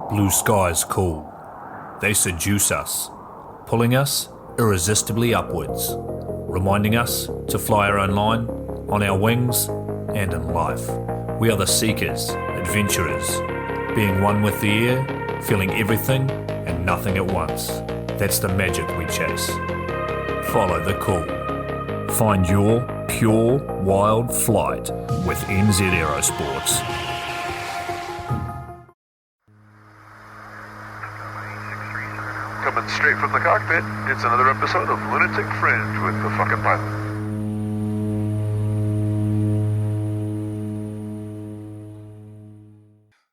Blue skies call. They seduce us, pulling us irresistibly upwards, reminding us to fly our own line, on our wings, and in life. We are the seekers, adventurers, being one with the air, feeling everything and nothing at once. That's the magic we chase. Follow the call. Find your pure, wild flight with NZ Aerosports. Coming straight from the cockpit, it's another episode of Lunatic Fringe with the fucking pilot.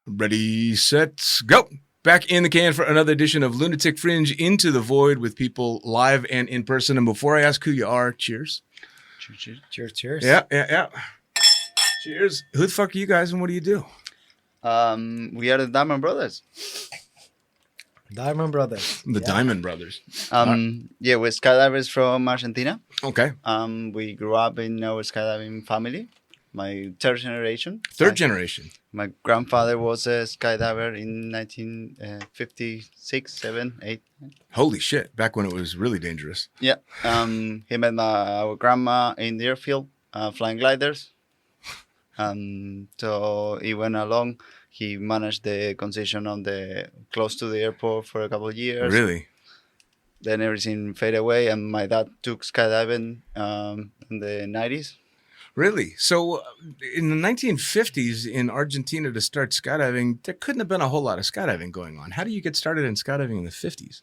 Ready, set, go! Back in the can for another edition of Lunatic Fringe Into the Void with people live and in person. And before I ask who you are, cheers. Cheers. Yeah. Cheers. Who the fuck are you guys and what do you do? We are the Darman brothers. Diamond Brothers. The Diamond Brothers. Yeah, we're skydivers from Argentina. Okay. We grew up in our skydiving family. My third generation. Third generation. My grandfather was a skydiver in 1956, 7, 8. Holy shit. Back when it was really dangerous. Yeah. He met our grandma in the airfield, flying gliders. So he went along. He managed the concession on the close to the airport for a couple of years. Really? Then everything faded away, and my dad took skydiving in the 90s. Really? So in the 1950s in Argentina to start skydiving, there couldn't have been a whole lot of skydiving going on. How do you get started in skydiving in the 50s?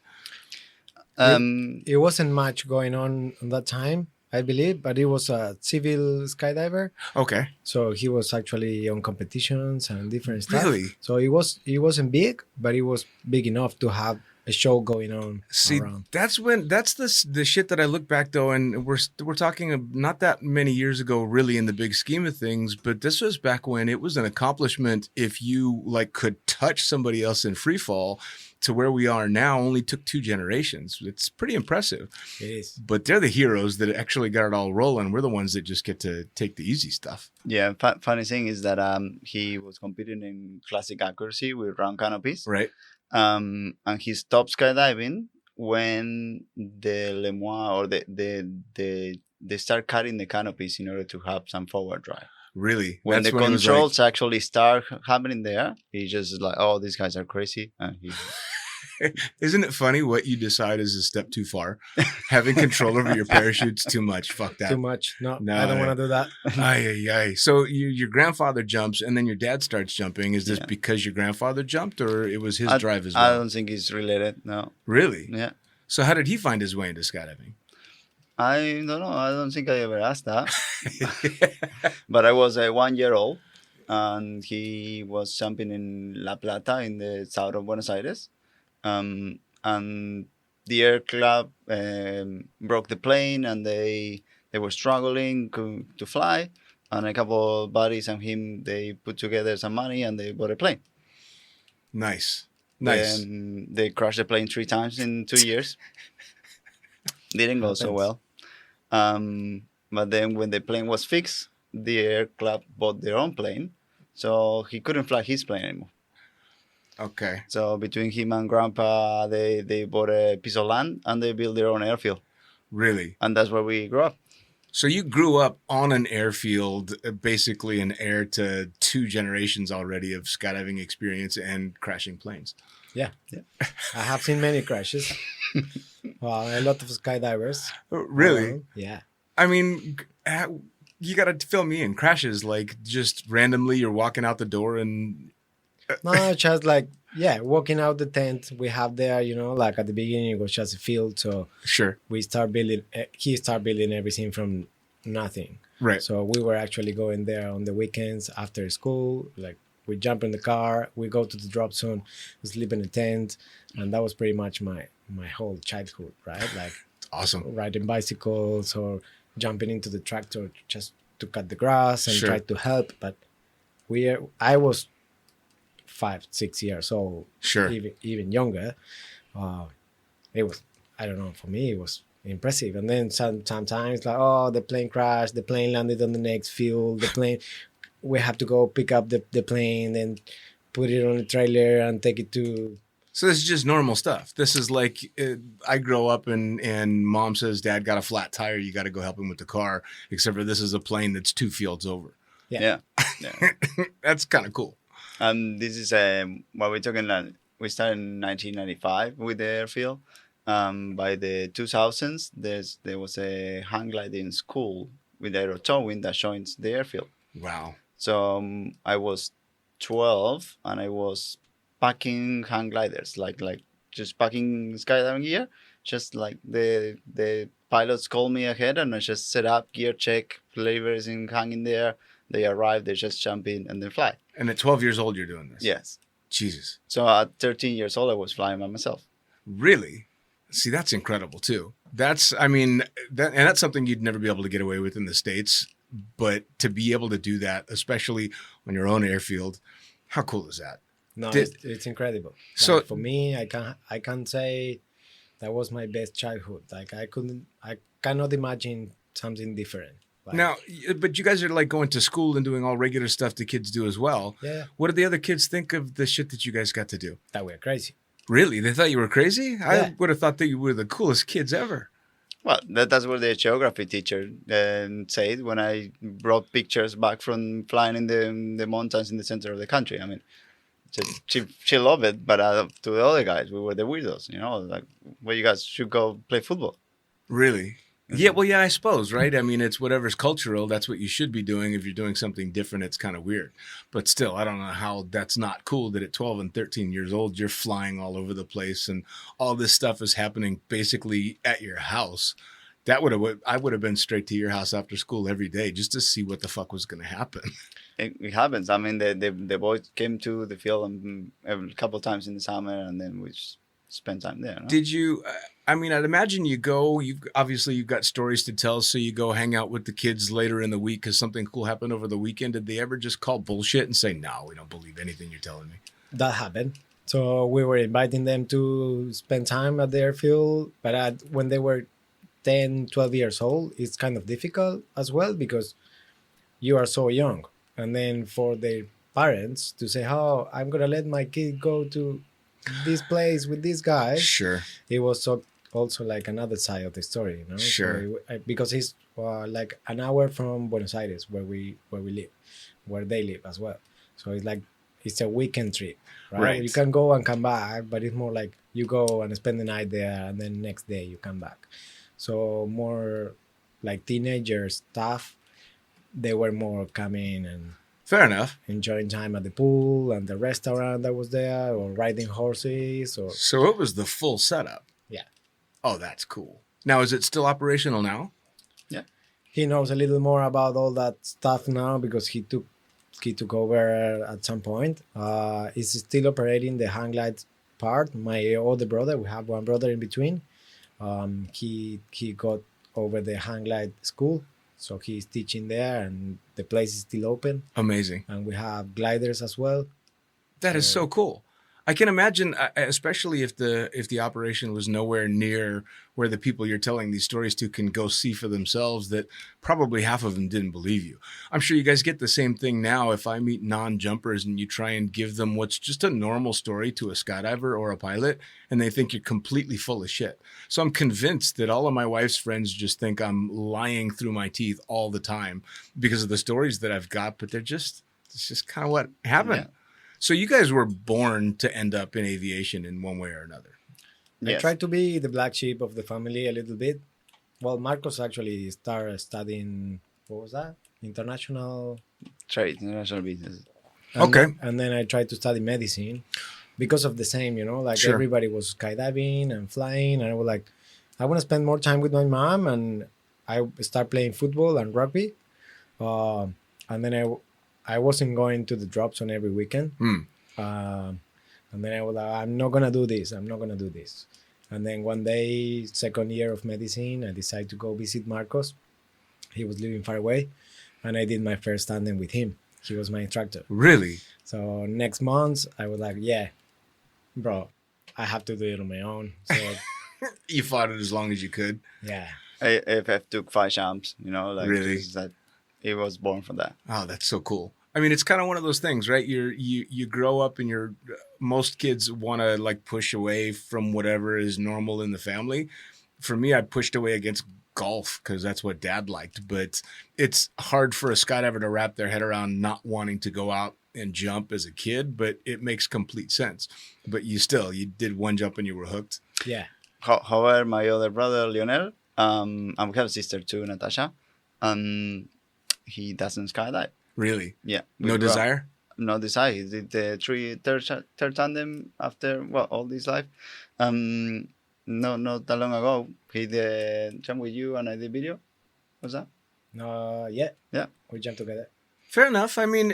It wasn't much going on at that time, I believe, but he was a civil skydiver. Okay. So he was actually on competitions and different stuff. Really? So he wasn't big, but he was big enough to have a show going on. See, around. that's the shit that I look back though, and we're talking not that many years ago, really, in the big scheme of things. But this was back when it was an accomplishment if you like could touch somebody else in free fall. To where we are now only took 2 generations. It's pretty impressive. It is. But they're the heroes that actually got it all rolling. We're the ones that just get to take the easy stuff. Yeah, funny thing is that he was competing in classic accuracy with round canopies. Right. And he stopped skydiving when the Lemois or they start cutting the canopies in order to have some forward drive. Really? When That's the when it was controls actually start happening there, he's just like, oh, these guys are crazy. And Isn't it funny what you decide is a step too far? Having control over your parachute's too much. Fuck that. Too much. No, No, I don't want to do that. Aye. So your grandfather jumps and then your dad starts jumping. Is this because your grandfather jumped or it was his drive as well? I don't think it's related, no. Really? Yeah. So how did he find his way into skydiving? I don't know. I don't think I ever asked that. But I was 1 year old and he was jumping in La Plata in the south of Buenos Aires. And the air club broke the plane and they were struggling to fly. And a couple of buddies and him, they put together some money and they bought a plane. Nice. And they crashed the plane 3 times in 2 years. Didn't go so well. But then when the plane was fixed, the air club bought their own plane. So he couldn't fly his plane anymore. Okay. So between him and Grandpa, they bought a piece of land and they built their own airfield. Really? And that's where we grew up. So you grew up on an airfield, basically an heir to 2 generations already of skydiving experience and crashing planes. Yeah. I have seen many crashes. A lot of skydivers. Really? Yeah. I mean, you got to fill me in. Crashes, like just randomly you're walking out the door and... No, just like, walking out the tent we have there, like at the beginning it was just a field. So sure, he started building everything from nothing. Right. So we were actually going there on the weekends after school. Like we jump in the car, we go to the drop zone, we sleep in a tent. And that was pretty much my whole childhood, right? Like awesome. Riding bicycles or jumping into the tractor, just to cut the grass and Sure. try to help. But I was 5, 6 years old, Sure. even younger. It was, I don't know, for me it was impressive. And then sometimes like, oh, the plane crashed, the plane landed on the next field, we have to go pick up the plane and put it on a trailer and take it to. So this is just normal stuff. This is like I grow up and mom says dad got a flat tire. You got to go help him with the car. Except for this is a plane that's 2 fields over. Yeah. That's kind of cool. This is what we're talking about. We started in 1995 with the airfield. By the 2000s, there was a hang gliding school with aero towing that joins the airfield. Wow. So I was 12 and I was packing hang gliders, like just packing skydiving gear. Just like the pilots called me ahead and I just set up, gear check, flavors in hanging there. They arrive, they just jump in and then fly. And at 12 years old, you're doing this. Yes. Jesus. So at 13 years old, I was flying by myself. Really? See, that's incredible too. That's something you'd never be able to get away with in the States. But to be able to do that, especially on your own airfield, how cool is that? No, it's incredible. So for me, I can't say that was my best childhood. Like I cannot imagine something different. Like, now, but you guys are like going to school and doing all regular stuff the kids do as well. Yeah. What did the other kids think of the shit that you guys got to do? that we're crazy. Really? They thought you were crazy? I Yeah. would have thought that you were the coolest kids ever. Well, that's what the geography teacher said when I brought pictures back from flying in the mountains in the center of the country. I mean, she loved it, but to the other guys, we were the weirdos, like, well, you guys should go play football. Really? Yeah, well, yeah, I suppose, right? I mean, it's whatever's cultural. That's what you should be doing. If you're doing something different, it's kind of weird. But still, I don't know how that's not cool that at 12 and 13 years old, you're flying all over the place and all this stuff is happening basically at your house. I would have been straight to your house after school every day just to see what the fuck was going to happen. It happens. I mean, the boys came to the field a couple of times in the summer, and then we just spent time there. No? Did you, I'd imagine you've got stories to tell, so you go hang out with the kids later in the week because something cool happened over the weekend. Did they ever just call bullshit and say, no, we don't believe anything you're telling me? That happened. So we were inviting them to spend time at the airfield, but when they were 10, 12 years old, it's kind of difficult as well because you are so young. And then for their parents to say, oh, I'm going to let my kid go to this place with this guy. Sure. It was also like another side of the story, Sure. So because it's like an hour from Buenos Aires where we live, where they live as well. So it's a weekend trip, right? You can go and come back, but it's more like you go and spend the night there and then next day you come back. So more like teenager stuff, they were more coming and Fair enough. enjoying time at the pool and the restaurant that was there, or riding horses. Or So it was the full setup. yeah, Oh, that's cool. Now, is it still operational now? he knows a little more about all that stuff now because he took over at some point. He's still operating the hang glide part. My older brother, we have one brother in between. He got over the hang glide school, so he's teaching there, and the place is still open. Amazing. And we have gliders as well. That is so cool. I can imagine, especially if the operation was nowhere near where the people you're telling these stories to can go see for themselves, that probably half of them didn't believe you. I'm sure you guys get the same thing now. If I meet non-jumpers and you try and give them what's just a normal story to a skydiver or a pilot, and they think you're completely full of shit. So I'm convinced that all of my wife's friends just think I'm lying through my teeth all the time because of the stories that I've got, but it's just kind of what happened. Yeah. So you guys were born to end up in aviation in one way or another. Yes. I tried to be the black sheep of the family a little bit. Well, Marcos actually started studying, what was that? International. International business. Okay. And then I tried to study medicine because of the same, like Sure. everybody was skydiving and flying. And I was like, I want to spend more time with my mom. And I started playing football and rugby. And then I wasn't going to the drop zone every weekend. And then I was like, I'm not going to do this. And then one day, second year of medicine, I decided to go visit Marcos. He was living far away. and I did my first tandem with him. He was my instructor. Really? So next month, I was like, yeah, bro, I have to do it on my own. So You fought it as long as you could. yeah. AFF took 5 champs, like Really? just that he was born for that. Oh, that's so cool. I mean, it's kind of one of those things, right? You grow up and most kids want to like push away from whatever is normal in the family. For me, I pushed away against golf because that's what dad liked, but it's hard for a skydiver to wrap their head around not wanting to go out and jump as a kid, but it makes complete sense. But you did one jump and you were hooked. Yeah. However, my other brother, Lionel, and we have a sister too, Natasha, he doesn't skydive. Really? Yeah. No desire? No desire. He did the third tandem after, all his life. Not that long ago. He did jump with you and I did video. What's that? No, yeah. Yeah. We jumped together. Fair enough. I mean,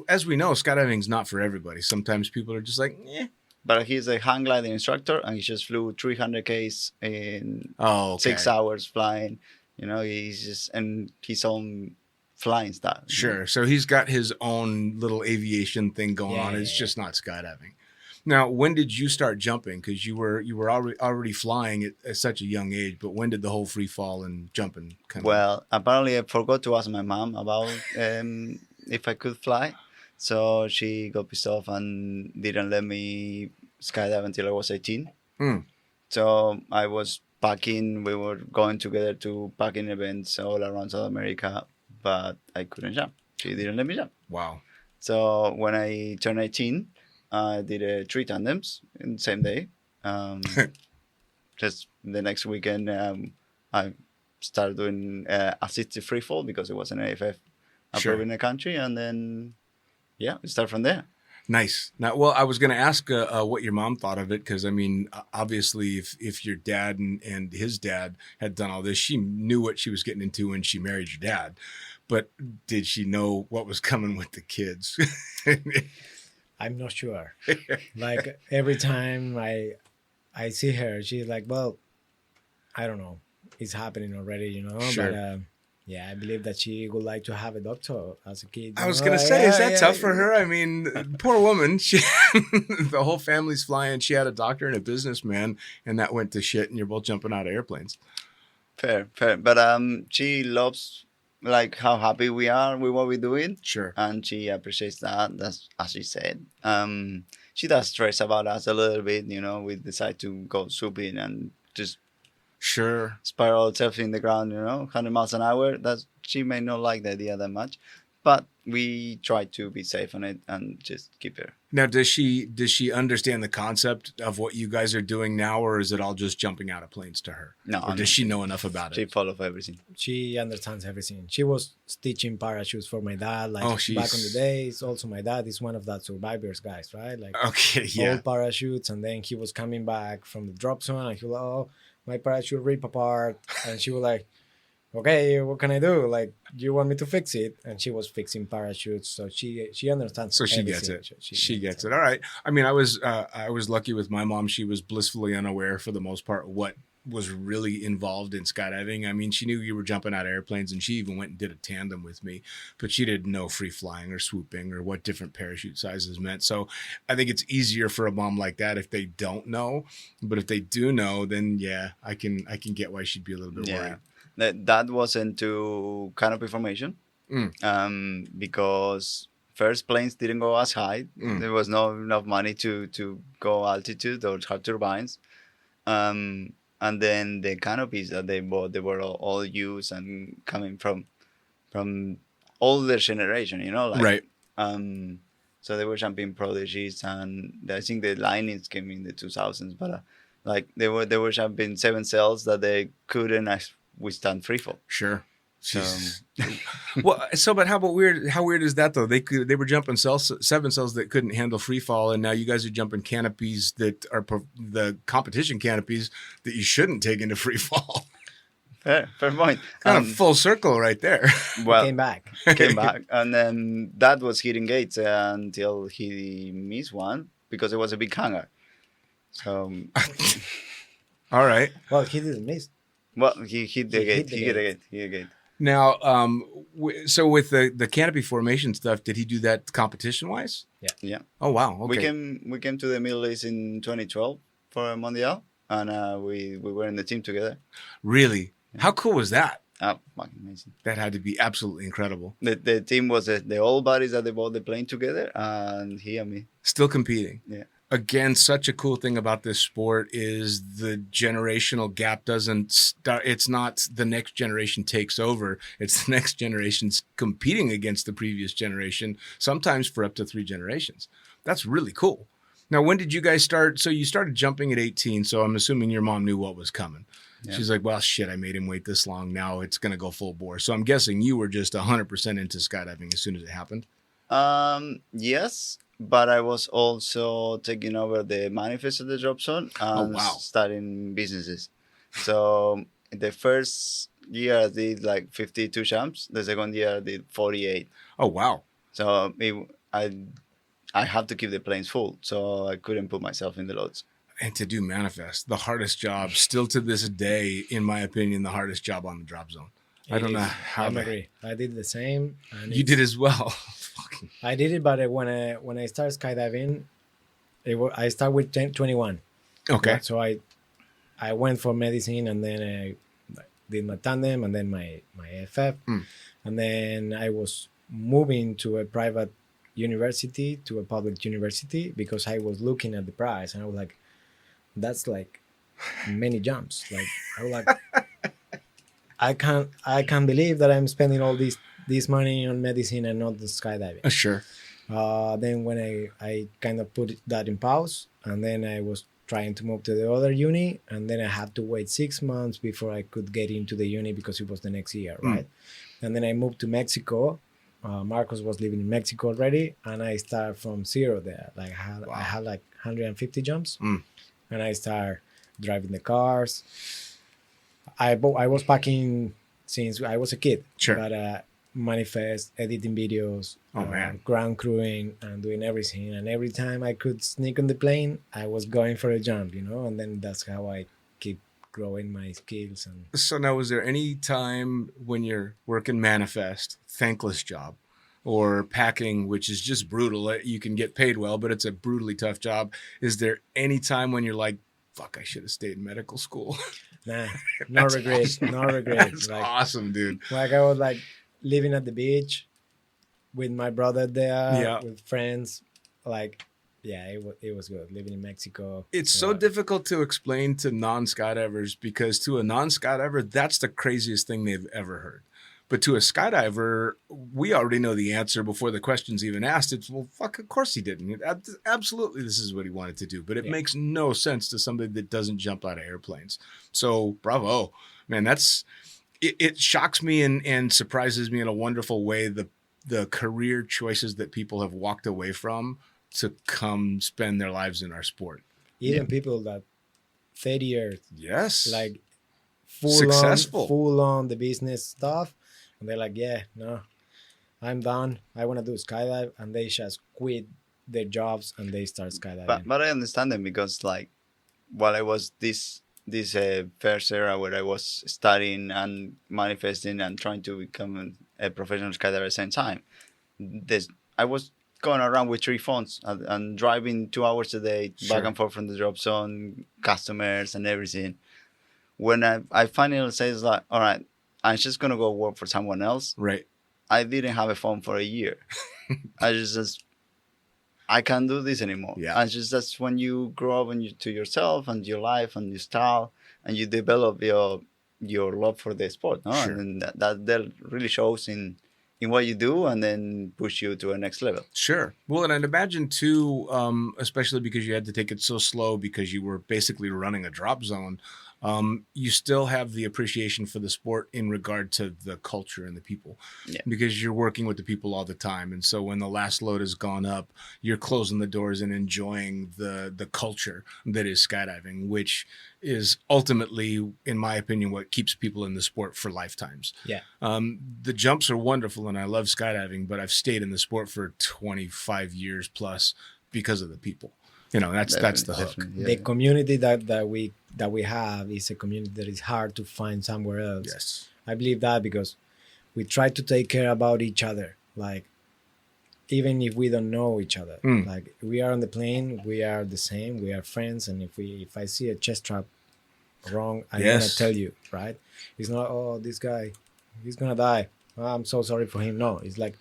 as we know, skydiving's not for everybody. Sometimes people are just like, eh. But he's a hang gliding instructor and he just flew 300 Ks in 6 hours flying. He's just in his own flying style. Sure. So he's got his own little aviation thing going on. It's just not skydiving. Now, when did you start jumping? Because you were already flying at such a young age. But when did the whole free fall and jumping come? Well, apparently I forgot to ask my mom about if I could fly. So she got pissed off and didn't let me skydive until I was 18. So I was packing. We were going together to packing events all around South America, but I couldn't jump. She didn't let me jump. Wow. So when I turned 18, I did 3 tandems in the same day. Just the next weekend, I started doing assisted free fall because it was an AFF approved in the country, and then we start from there. Nice. Now, well, I was going to ask what your mom thought of it, because I mean, obviously, if your dad and his dad had done all this, she knew what she was getting into when she married your dad. But did she know what was coming with the kids? I'm not sure. Like every time I see her, she's like, well, I don't know. It's happening already, Sure. But I believe that she would like to have a doctor as a kid. I was going to say, is that tough for her? I mean, poor woman. She, the whole family's flying. She had a doctor and a businessman, and that went to shit, and you're both jumping out of airplanes. Fair. But she loves like how happy we are with what we're doing. Sure. And she appreciates that. That's as she said. She does stress about us a little bit, we decide to go swooping and just spiral ourselves in the ground, 100 miles an hour. She may not like the idea that much, but we try to be safe on it and just keep her. Now, does she understand the concept of what you guys are doing now, or is it all just jumping out of planes to her? No. Or does she know enough about She it? follows everything. She understands everything. She was stitching parachutes for my dad, like back in the days. Also, my dad is one of that survivors guys, right? Like old parachutes, and then he was coming back from the drop zone, and he was like, oh, my parachute ripped apart, and she was like, okay, what can I do? Like, do you want me to fix it? And she was fixing parachutes, so she understands. So she gets it. She gets it. All right. I mean, I was lucky with my mom. She was blissfully unaware for the most part what was really involved in skydiving. I mean, she knew you were jumping out of airplanes, and she even went and did a tandem with me, but she didn't know free flying or swooping or what different parachute sizes meant. So I think it's easier for a mom like that if they don't know, but if they do know, then I can get why she'd be a little bit worried. That was into canopy formation, because first planes didn't go as high. There was not enough money to go altitude or have turbines. And then the canopies that they bought, they were all used and coming from older generation, right. So they were jumping prodigies, and I think the linings came in the 2000s, but they were jumping 7 cells that they couldn't withstand free fall. Sure. But how weird is that though? They were jumping 7 cells that couldn't handle free fall, and now you guys are jumping canopies that are the competition canopies that you shouldn't take into free fall. Fair point. Kind of full circle right there. Well, came back, and then that was hitting gates until he missed one because it was a big hangar. So, all right. Well, he didn't miss. Well, he hit the gate. He hit a gate. Now, so with the canopy formation stuff, did he do that competition wise? Yeah. Oh wow. We Okay. came to the Middle East in 2012 for a Mondial, and we were in the team together. Really? How cool was that? Oh, fucking amazing! That had to be absolutely incredible. The team was the old buddies that they bought the plane together, and he and me. Still competing. Yeah. Again, such a cool thing about this sport is the generational gap doesn't start. It's not the next generation takes over. It's the next generation's competing against the previous generation, sometimes for up to 3 generations. That's really cool. Now, when did you guys start? So you started jumping at 18. So I'm assuming your mom knew what was coming. Yeah. She's like, well, shit, I made him wait this long. Now it's going to go full bore. So I'm guessing you were just 100% into skydiving as soon as it happened. Yes. But I was also taking over the manifest of the drop zone and starting businesses. So the first year I did like 52 jumps. The second year I did 48. Oh, wow. So I have to keep the planes full. So I couldn't put myself in the loads. And to do manifest, the hardest job, still to this day, in my opinion, the hardest job on the drop zone. I don't know how. I agree. I did the same. And you did as well. I did it, but when I started skydiving, I started with 21. Okay. Right? So I went for medicine, and then I did my tandem, and then my FF, and then I was moving to a private university to a public university because I was looking at the price, and I was like, that's like many jumps. Like I was like, I can't believe that I'm spending all this money on medicine and not the skydiving. Sure. Then when I kind of put that in pause, and then I was trying to move to the other uni, and then I had to wait 6 months before I could get into the uni because it was the next year, right? And then I moved to Mexico. Marcos was living in Mexico already, and I started from zero there. Like I had like 150 jumps, and I started driving the cars. I was packing since I was a kid. Sure. But manifest, editing videos, ground crewing, and doing everything. And every time I could sneak on the plane, I was going for a jump, and then that's how I keep growing my skills. And so now, was there any time when you're working manifest, thankless job, or packing, which is just brutal? You can get paid well, but it's a brutally tough job. Is there any time when you're like, fuck, I should have stayed in medical school? Nah, no regrets. Awesome. No regrets. That's like, awesome, dude. Like I was like living at the beach with my brother there, with friends. Like, yeah, it was good living in Mexico. It's so difficult to explain to non-skydivers because to a non-skydiver, that's the craziest thing they've ever heard. But to a skydiver, we already know the answer before the question's even asked. It's, well, fuck, of course he didn't. Absolutely, this is what he wanted to do. But it makes no sense to somebody that doesn't jump out of airplanes. So, bravo. Man, it shocks me and surprises me in a wonderful way, the career choices that people have walked away from to come spend their lives in our sport. Even people that 30 years. Yes. Like, successful. Full on the business stuff. And they're like, yeah, no, I'm done. I want to do skydive. And they just quit their jobs and they start skydiving. But I understand them because, like, while I was this first era where I was studying and manifesting and trying to become a professional skydiver at the same time, I was going around with 3 phones and driving 2 hours a day back and forth from the drop zone, customers and everything. When I finally said, like, all right, I'm just going to go work for someone else. Right. I didn't have a phone for a year. I can't do this anymore. Yeah. And that's when you grow up to yourself and your life and your style and you develop your love for the sport. No? Sure. And that really shows in what you do and then push you to a next level. Sure. Well, and I'd imagine too, especially because you had to take it so slow because you were basically running a drop zone, you still have the appreciation for the sport in regard to the culture and the people, because you're working with the people all the time. And so when the last load has gone up, you're closing the doors and enjoying the culture that is skydiving, which is ultimately, in my opinion, what keeps people in the sport for lifetimes. Yeah. The jumps are wonderful and I love skydiving, but I've stayed in the sport for 25 years plus because of the people. That's the hook. Yeah. The community that we have is a community that is hard to find somewhere else. Yes. I believe that because we try to take care about each other, like even if we don't know each other. Like we are on the plane, we are the same, we are friends, and if I see a chest strap wrong, I'm gonna tell you, right? It's not, oh, this guy, he's gonna die. Oh, I'm so sorry for him. No, it's like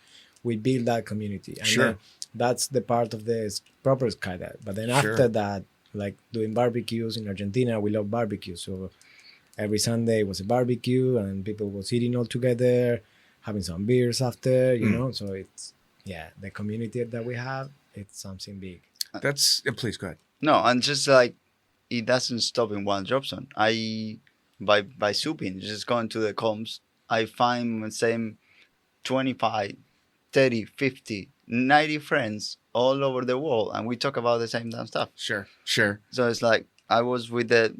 we build that community, and then that's the part of the proper skydive. But then after that, like doing barbecues in Argentina, we love barbecue, so every Sunday was a barbecue, and people was eating all together, having some beers after, you know. So it's the community that we have. It's something big. That's please go ahead. No, and just like it doesn't stop in one drop zone. I by souping, just going to the comms, I find the same 25, 30, 50, 90 friends all over the world, and we talk about the same damn stuff. Sure. So it's like I was with the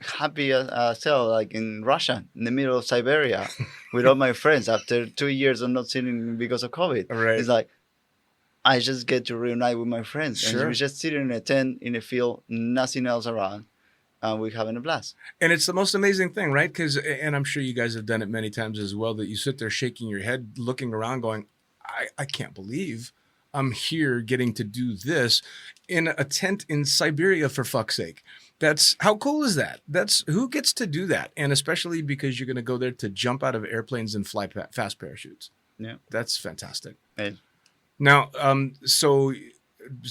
happy cell, like in Russia, in the middle of Siberia, with all my friends after 2 years of not seeing because of COVID. Right. It's like I just get to reunite with my friends. Sure. And we just sitting in a tent in a field, nothing else around, and we're having a blast. And it's the most amazing thing, right? Because, and I'm sure you guys have done it many times as well, that you sit there shaking your head, looking around going, I can't believe I'm here getting to do this in a tent in Siberia, for fuck's sake. That's how cool is that? That's who gets to do that. And especially because you're going to go there to jump out of airplanes and fly fast parachutes. Yeah. That's fantastic. And Now, so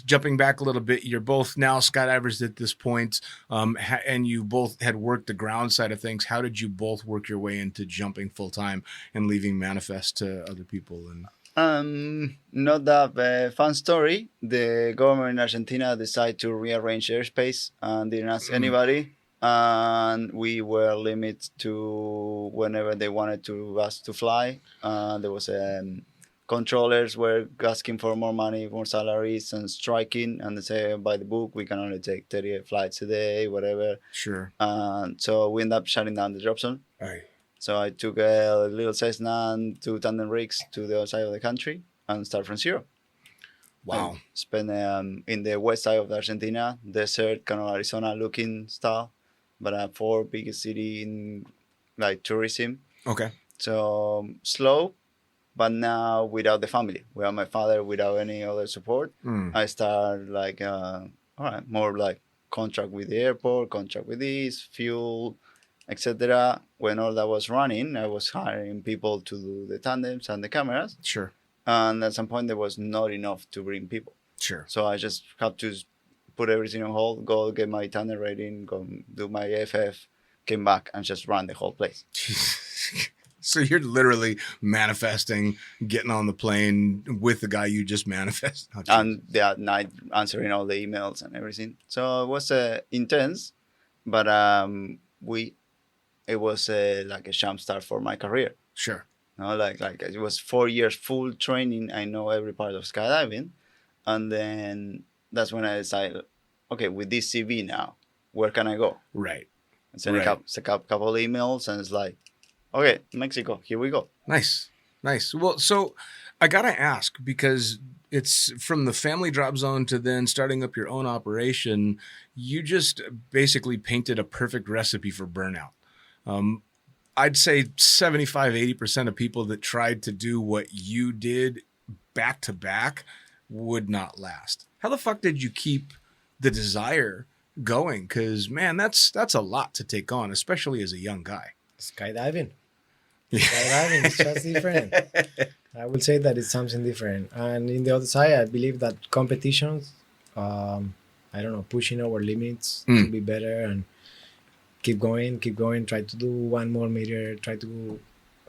jumping back a little bit, you're both now skydivers at this point, and you both had worked the ground side of things. How did you both work your way into jumping full time and leaving Manifest to other people? And not that fun story. The government in Argentina decided to rearrange airspace and didn't ask anybody. And we were limited to whenever they wanted us to fly. There was controllers were asking for more money, more salaries, and striking. And they say, by the book, we can only take 38 flights a day, whatever. Sure. So we ended up shutting down the drop zone. Aye. So I took a little Cessna and 2 tandem rigs to the other side of the country and start from zero. Wow. I spent in the west side of Argentina, desert, kind of Arizona looking style, but a 4 biggest city in like tourism. Okay. So slow, but now without the family, without my father, without any other support. I start like, all right, more like contract with the airport, contract with this, fuel, etc. When all that was running, I was hiring people to do the tandems and the cameras. Sure. And at some point, there was not enough to bring people. Sure. So I just had to put everything on hold, go get my tandem rating, go do my FF, came back and just ran the whole place. So you're literally manifesting, getting on the plane with the guy you just manifest. Oh, and that night answering all the emails and everything. So it was intense, but it was like a jump start for my career. Sure. No, like it was 4 years full training. I know every part of skydiving, and then that's when I decided, okay, with this CV now, where can I go? Right. And send a couple of emails, and it's like, okay, Mexico, here we go. Nice. Well, so I gotta ask, because it's from the family drop zone to then starting up your own operation. You just basically painted a perfect recipe for burnout. I'd say 75, 80% of people that tried to do what you did back to back would not last. How the fuck did you keep the desire going? Because, man, that's a lot to take on, especially as a young guy. Skydiving. Skydiving is just different. I would say that it's something different. And in the other side, I believe that competitions, pushing our limits to be better and keep going, try to do 1 more meter, try to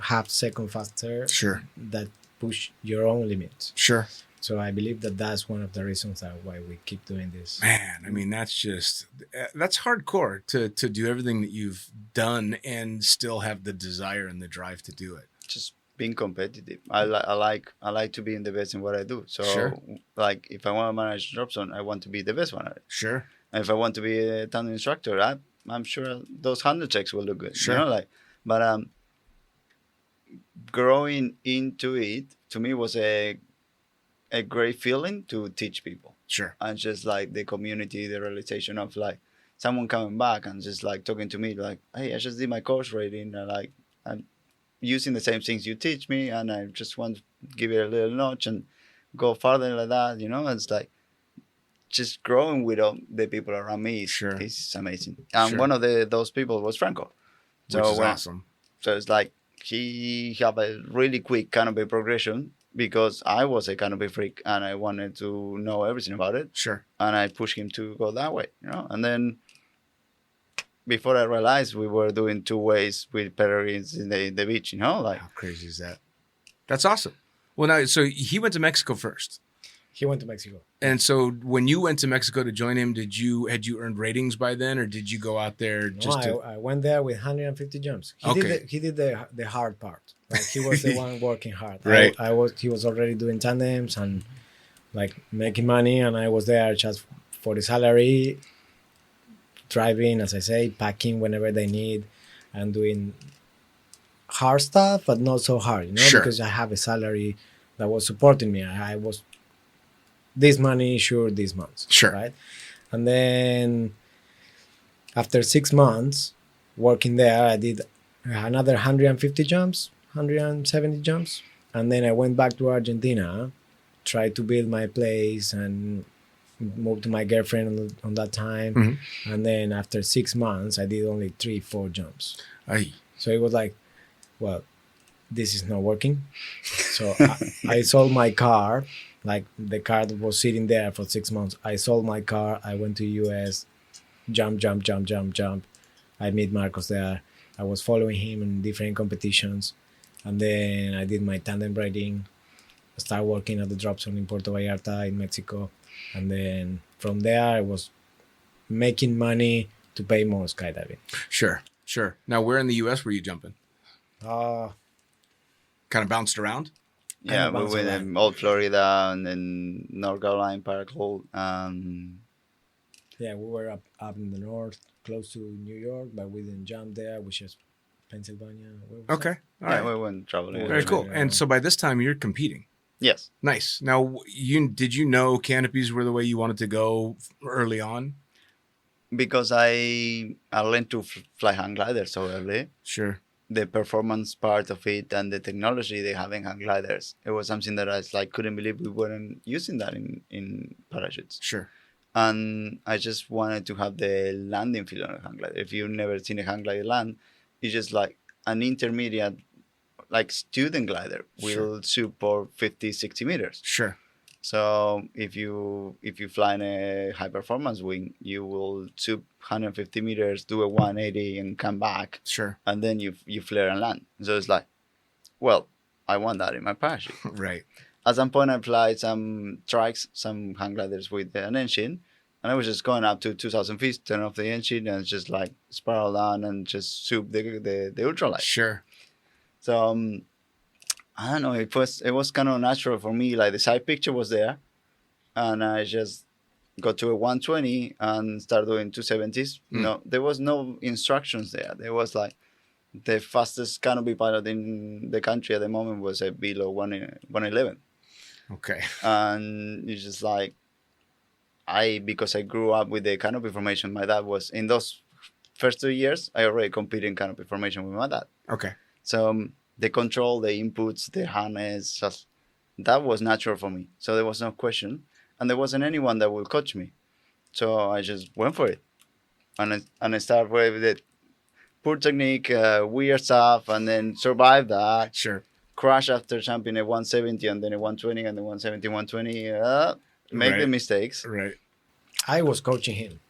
half second faster. Sure. That push your own limits. Sure. So I believe that that's one of the reasons why we keep doing this. Man, I mean, that's hardcore to do everything that you've done and still have the desire and the drive to do it. Just being competitive. I like to be in the best in what I do. So sure. Like if I want to manage drop zone, I want to be the best one at it. Sure. And if I want to be a tandem instructor, I'm sure those 100 checks will look good. Sure. You know, but growing into it to me was a great feeling to teach people. Sure. And just like the community, the realization of like someone coming back and just like talking to me like, hey, I just did my course rating, and using the same things you teach me, and I just want to give it a little notch and go farther like that. It's like just growing with all the people around me is amazing. And one of those people was Franco. Which is awesome. So it's like he have a really quick canopy progression because I was a canopy freak and I wanted to know everything about it. Sure. And I pushed him to go that way, And then before I realized we were doing 2 ways with peregrines in the beach, like how crazy is that? That's awesome. Well, now, so he went to Mexico first. He went to Mexico. And so when you went to Mexico to join him, had you earned ratings by then, or did you go out there I went there with 150 jumps. He did the hard part. Like he was the one working hard. Right. He was already doing tandems and like making money, and I was there just for the salary, driving, as I say, packing whenever they need, and doing hard stuff, but not so hard, because I have a salary that was supporting me. I was this money sure this month, right? And then after 6 months working there, I did another 150 jumps, 170 jumps, and then I went back to Argentina, tried to build my place and moved to my girlfriend on that time. Mm-hmm. And then after 6 months, I did only 3-4 jumps. Aye. So it was like, well, this is not working. So I sold my car. Like the car that was sitting there for 6 months. I sold my car. I went to US, jump. I meet Marcos there. I was following him in different competitions. And then I did my tandem riding. I started working at the drop zone in Puerto Vallarta in Mexico. And then from there, I was making money to pay more skydiving. Sure. Now, where in the US were you jumping? Uh, Kind of bounced around? Yeah, we went in Old Florida and then North Carolina, Paracold. Yeah, we were up in the north, close to New York, but we didn't jump there, which is Pennsylvania. Okay. All right. We went traveling. Very cool. And so by this time, you're competing. Yes. Nice. Now, did you know canopies were the way you wanted to go early on? Because I learned to fly hang gliders so early. Sure. The performance part of it and the technology they have in hang gliders, it was something that I couldn't believe we weren't using that in parachutes. Sure. And I just wanted to have the landing field on a hang glider. If you've never seen a hang glider land, it's just like an intermediate, like student glider will support 50, 60 meters. Sure. So if you fly in a high performance wing, you will sup 150 meters, do a 180 and come back. Sure. And then you flare and land. So it's like, well, I want that in my parachute. Right. At some point, I applied some trikes, some hang gliders with an engine, and I was just going up to 2,000 feet, turn off the engine, and just like spiral down and just soup the ultralight. Sure. So I don't know. It was kind of natural for me. Like the side picture was there, and I just got to a 120 and started doing 270s. No, there was no instructions there. There was like the fastest canopy pilot in the country at the moment was a below 111. Okay. And it's just like because I grew up with the canopy formation. My dad was in those first 2 years. I already competed in canopy formation with my dad. Okay. So the control, the inputs, the harness, just that was natural for me. So there was no question, and there wasn't anyone that would coach me. So I just went for it, and I started with the poor technique, weird stuff, and then survived that. Sure. Crash after jumping a 170 and then a 120 and then 170, 120. Make the mistakes. Right. I was coaching him.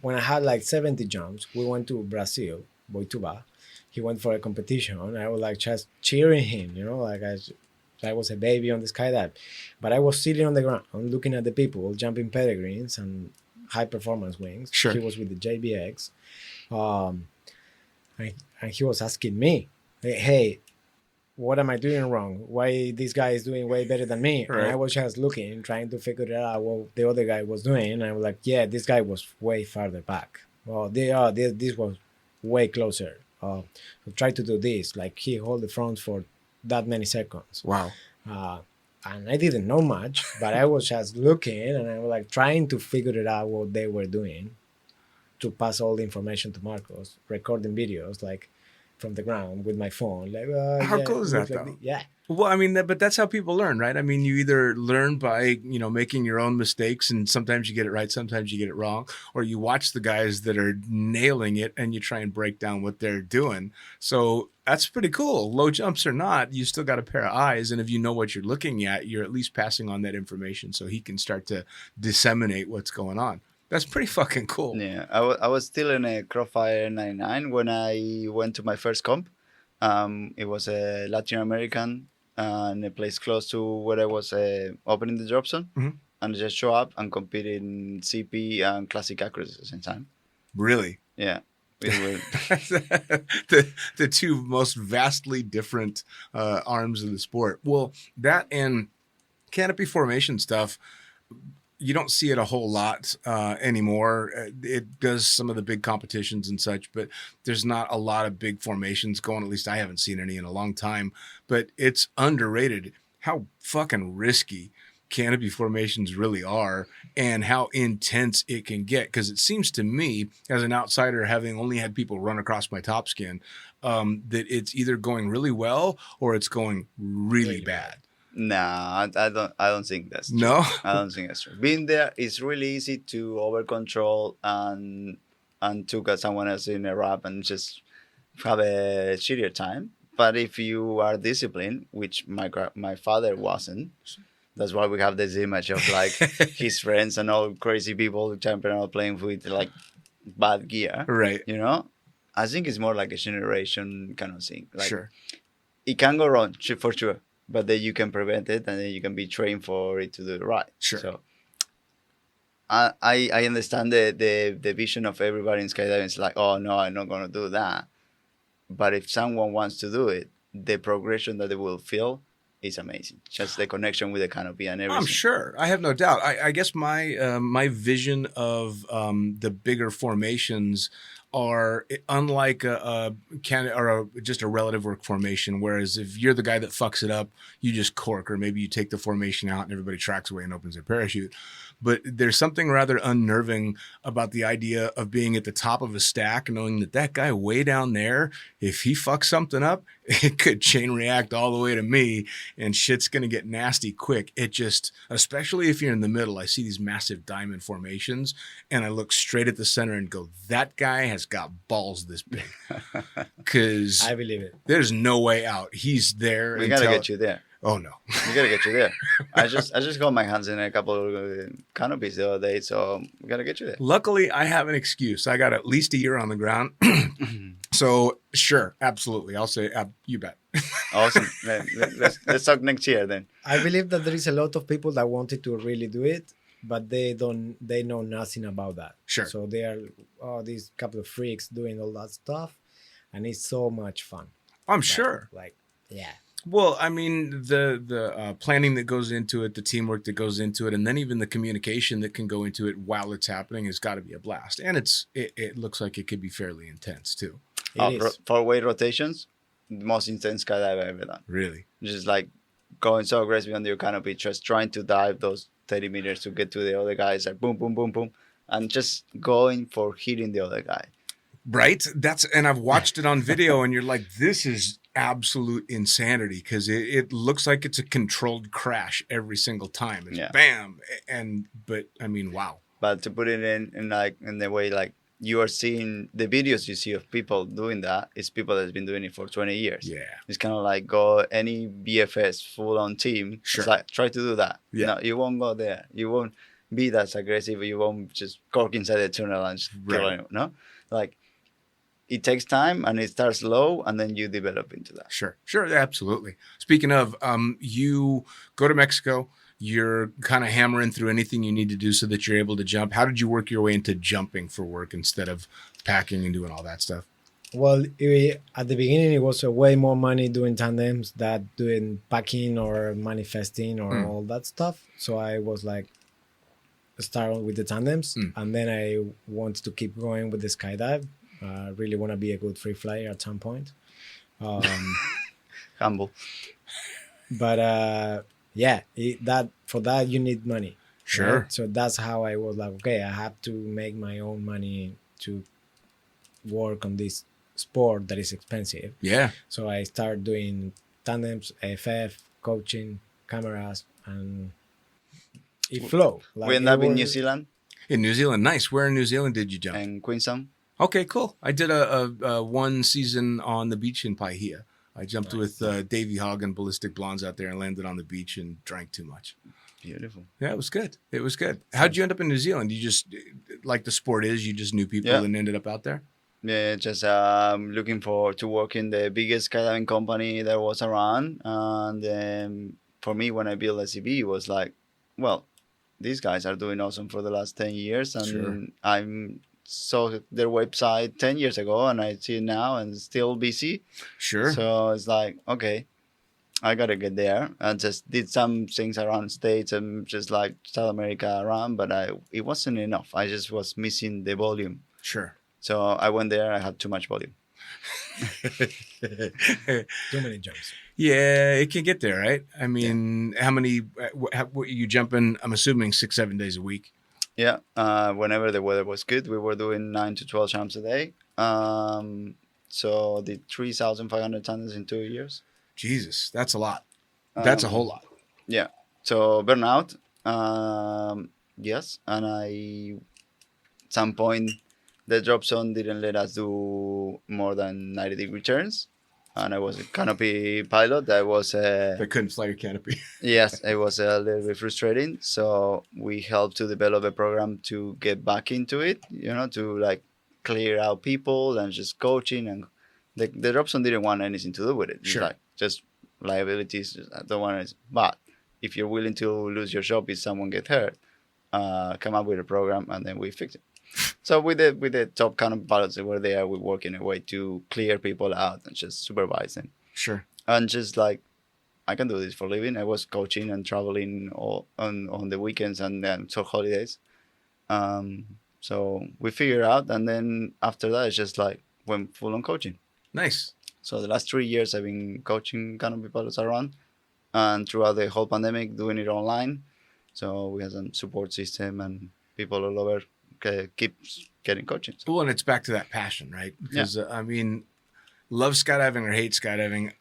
When I had like 70 jumps, we went to Brazil, Boituva. He went for a competition. I was like just cheering him, like I was a baby on the skydive. But I was sitting on the ground, looking at the people jumping peregrines and high performance wings. Sure. He was with the JBX. And he was asking me, hey, what am I doing wrong? Why this guy is doing way better than me? Right. And I was just looking, trying to figure out what the other guy was doing. And I was like, yeah, this guy was way farther back. Well, this was way closer. So try to do this. Like he hold the front for that many seconds. Wow. And I didn't know much, but I was just looking and I was like trying to figure it out what they were doing to pass all the information to Marcos, recording videos. Like from the ground with my phone. Like, How yeah, cool is it that, looks like though? Yeah. Well, I mean, but that's how people learn, right? I mean, you either learn by, making your own mistakes, and sometimes you get it right, sometimes you get it wrong, or you watch the guys that are nailing it and you try and break down what they're doing. So that's pretty cool. Low jumps or not, you still got a pair of eyes. And if you know what you're looking at, you're at least passing on that information so he can start to disseminate what's going on. That's pretty fucking cool. Yeah, I was still in a Crossfire 99 when I went to my first comp. It was a Latin American and a place close to where I was opening the drop zone. Mhm. And I just show up and compete in CP and classic accuracy at the same time. Really? Yeah. We were, the two most vastly different arms of the sport. Well, that and canopy formation stuff, you don't see it a whole lot anymore. It does some of the big competitions and such, but there's not a lot of big formations going. At least I haven't seen any in a long time, but it's underrated how fucking risky canopy formations really are and how intense it can get. Because it seems to me, as an outsider, having only had people run across my top skin, that it's either going really well or it's going really bad. nah, I don't think that's true. No? I don't think that's true. Being there is really easy to over control and took someone else in a wrap and just have a shittier time. But if you are disciplined, which my father wasn't, that's why we have this image of like his friends and all crazy people jumping out playing with like bad gear. Right. You know, I think it's more like a generation kind of thing. Like, Sure. it can go wrong for sure, but then you can prevent it and then you can be trained for it to do it right. Sure. So I understand the vision of everybody in skydiving. It's like, oh no, I'm not gonna do that. But if someone wants to do it, the progression that they will feel is amazing. Just the connection with the canopy and everything. I'm sure. I have no doubt. I guess my my vision of the bigger formations are unlike just a relative work formation. Whereas if you're the guy that fucks it up, you just cork, or maybe you take the formation out and everybody tracks away and opens their parachute. But there's something rather unnerving about the idea of being at the top of a stack, knowing that guy way down there, if he fucks something up, it could chain react all the way to me, and shit's going to get nasty quick. It just, especially if you're in the middle, I see these massive diamond formations, and I look straight at the center and go, that guy has got balls this big. Because I believe it. there's no way out. He's there. We gotta get you there. Oh, no. We gotta get you there. I just got my hands in a couple of canopies the other day, so we gotta get you there. Luckily, I have an excuse. I got at least a year on the ground. So, sure, absolutely. I'll say, you bet. Awesome. Let's talk next year then. I believe that there is a lot of people that wanted to really do it, but they know nothing about that. Sure. So they are these couple of freaks doing all that stuff, and it's so much fun. I'm sure. Like, yeah. Well, I mean, the planning that goes into it, the teamwork that goes into it, and then even the communication that can go into it while it's happening has got to be a blast. And it looks like it could be fairly intense too. It is. Four-way rotations, the most intense skydive I've ever done. Really? Just like going so aggressive under your canopy, just trying to dive those 30 meters to get to the other guys, like boom, boom, boom, boom, and just going for hitting the other guy. Right? And I've watched it on video, and you're like, this is absolute insanity, because it looks like it's a controlled crash every single time. It's bam, but I mean, wow. But to put it in the way like you are seeing the videos you see of people doing that, it's people that's been doing it for 20 years. Yeah. It's kind of like go any BFS full on team. Sure. It's like try to do that. Yeah. No, you won't go there. You won't be that aggressive. You won't just cork inside the tunnel and just kill anyone. No, like it takes time and it starts low and then you develop into that. Sure, absolutely. Speaking of, you go to Mexico. You're kind of hammering through anything you need to do so that you're able to jump. How did you work your way into jumping for work instead of packing and doing all that stuff? Well, at the beginning, it was way more money doing tandems than doing packing or manifesting or all that stuff. So I was like, start with the tandems. And then I wanted to keep going with the skydive. Really want to be a good free flyer at some point. Humble. But yeah, for that you need money. Sure. Right? So that's how I was like, okay, I have to make my own money to work on this sport that is expensive. Yeah. So I started doing tandems, AFF, coaching, cameras, and it flowed. Like We it ended up in was- New Zealand In New Zealand, nice. Where in New Zealand did you jump? and Queenstown. Okay, cool. I did a one season on the beach in Paihia. I jumped with Davey Hogg and Ballistic Blondes out there and landed on the beach and drank too much. Beautiful. Yeah, it was good. It was good. How'd you end up in New Zealand? You just, like the sport is, you just knew people Yeah. and ended up out there? Yeah, just looking to work in the biggest skydiving company that was around. And for me, when I built SCB, it was like, well, these guys are doing awesome for the last 10 years. And Sure. I'm saw their website 10 years ago and I see it now and it's still busy. Sure. So it's like, okay, I got to get there. I just did some things around States and just like South America around, but it wasn't enough. I just was missing the volume. Sure. So I went there. I had too much volume. too many jumps. Yeah, it can get there, right? I mean, how many, what you jumping, I'm assuming 6-7 days a week? Yeah. Whenever the weather was good, we were doing 9 to 12 jumps a day. So the 3,500 tons in 2 years. Jesus, that's a lot. That's a whole lot. Yeah. So burnout. Yes. And at some point, the drop zone didn't let us do more than 90-degree turns. And I was a canopy pilot. I was They couldn't fly your canopy. yes, it was a little bit frustrating. So we helped to develop a program to get back into it, to like clear out people and just coaching. And the drop zone didn't want anything to do with it. It's Sure. like just liabilities. I don't want it. But if you're willing to lose your job if someone get hurt, come up with a program and then we fix it. So with the top kind of pilots that were there, we work in a way to clear people out and just supervise them. Sure. And just like, I can do this for a living. I was coaching and traveling all on the weekends and then so holidays. So we figured out, and then after that, it's just like went full on coaching. Nice. So the last 3 years, I've been coaching canopy pilots around, and throughout the whole pandemic, doing it online. So we have some support system and people all over keep getting coaching. Well, and it's back to that passion, right? Because I mean, love skydiving or hate skydiving.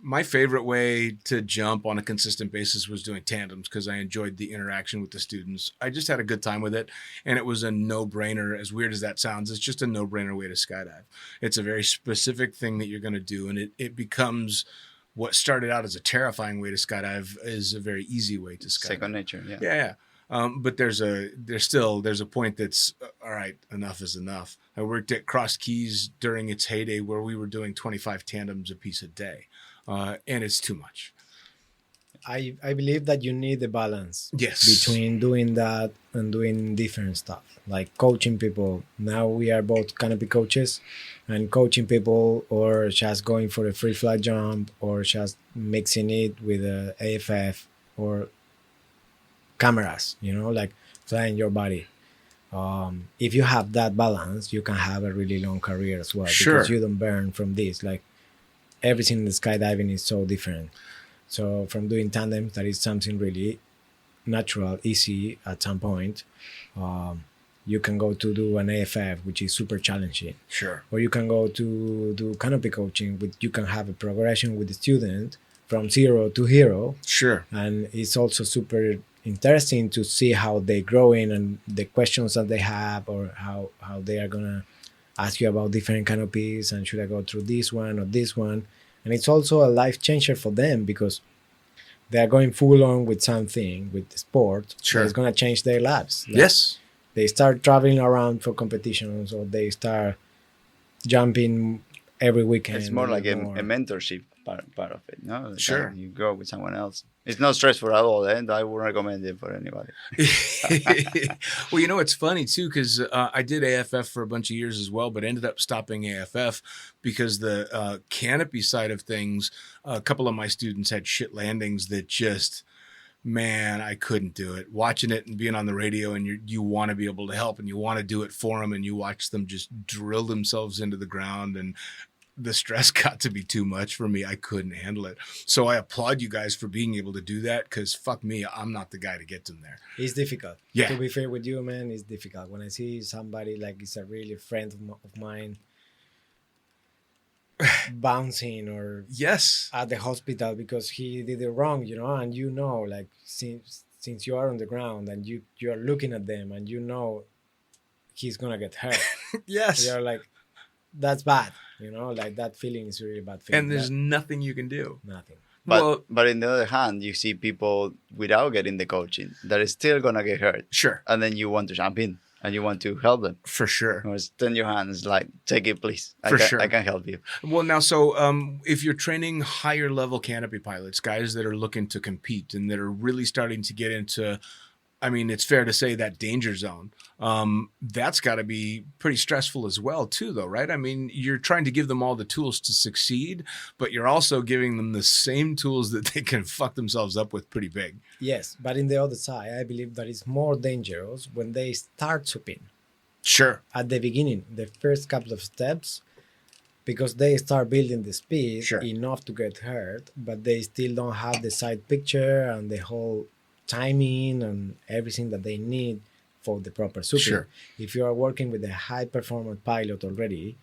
My favorite way to jump on a consistent basis was doing tandems because I enjoyed the interaction with the students. I just had a good time with it, and it was a no-brainer. As weird as that sounds, it's just a no-brainer way to skydive. It's a very specific thing that you're going to do, and it becomes what started out as a terrifying way to skydive is a very easy way to skydive. Second nature, yeah. Yeah. But there's a point that's all right. Enough is enough. I worked at Cross Keys during its heyday where we were doing 25 tandems a piece a day, and it's too much. I believe that you need the balance Yes. between doing that and doing different stuff, like coaching people. Now we are both canopy coaches, and coaching people or just going for a free flight jump or just mixing it with a AFF or cameras, like flying your body. If you have that balance, you can have a really long career as well. Sure. Because you don't burn from this. Like everything in the skydiving is so different. So from doing tandems, that is something really natural, easy at some point. You can go to do an AFF, which is super challenging. Sure. Or you can go to do canopy coaching, which you can have a progression with the student from 0 to hero. Sure. And it's also super interesting to see how they growing and the questions that they have, or how they are gonna ask you about different canopies and should I go through this one or this one. And it's also a life changer for them because they are going full on with something with the sport. Sure. It's gonna change their lives. Like, Yes. they start traveling around for competitions, or they start jumping every weekend. It's more like a mentorship part of it, no? Like you grow with someone else. It's not stressful at all, and I would recommend it for anybody. Well, it's funny too because I did AFF for a bunch of years as well, but ended up stopping AFF because the canopy side of things, a couple of my students had shit landings that just, man, I couldn't do it. Watching it and being on the radio, and you want to be able to help, and you want to do it for them, and you watch them just drill themselves into the ground, and the stress got to be too much for me. I couldn't handle it. So I applaud you guys for being able to do that because fuck me, I'm not the guy to get them there. It's difficult. Yeah. To be fair with you, man, it's difficult. When I see somebody like it's a really friend of mine, bouncing or Yes. at the hospital because he did it wrong, and like since you are on the ground and you are looking at them and he's gonna get hurt. Yes. You're like, that's bad, like that feeling is really bad feeling. And there's nothing you can do. Nothing. But in the other hand, you see people without getting the coaching that is still gonna get hurt. Sure. And then you want to jump in and you want to help them. For sure. Or extend your hands like, take it, please. Sure. I can help you. Well, now, so if you're training higher level canopy pilots, guys that are looking to compete and that are really starting to get into, I mean, it's fair to say that danger zone, that's got to be pretty stressful as well, too, though, right? I mean, you're trying to give them all the tools to succeed, but you're also giving them the same tools that they can fuck themselves up with pretty big. Yes, but in the other side, I believe that it's more dangerous when they start swooping. Sure. At the beginning, the first couple of steps, because they start building the speed enough to get hurt, but they still don't have the side picture and the whole timing and everything that they need for the proper swooping. Sure. If you are working with a high performance pilot already,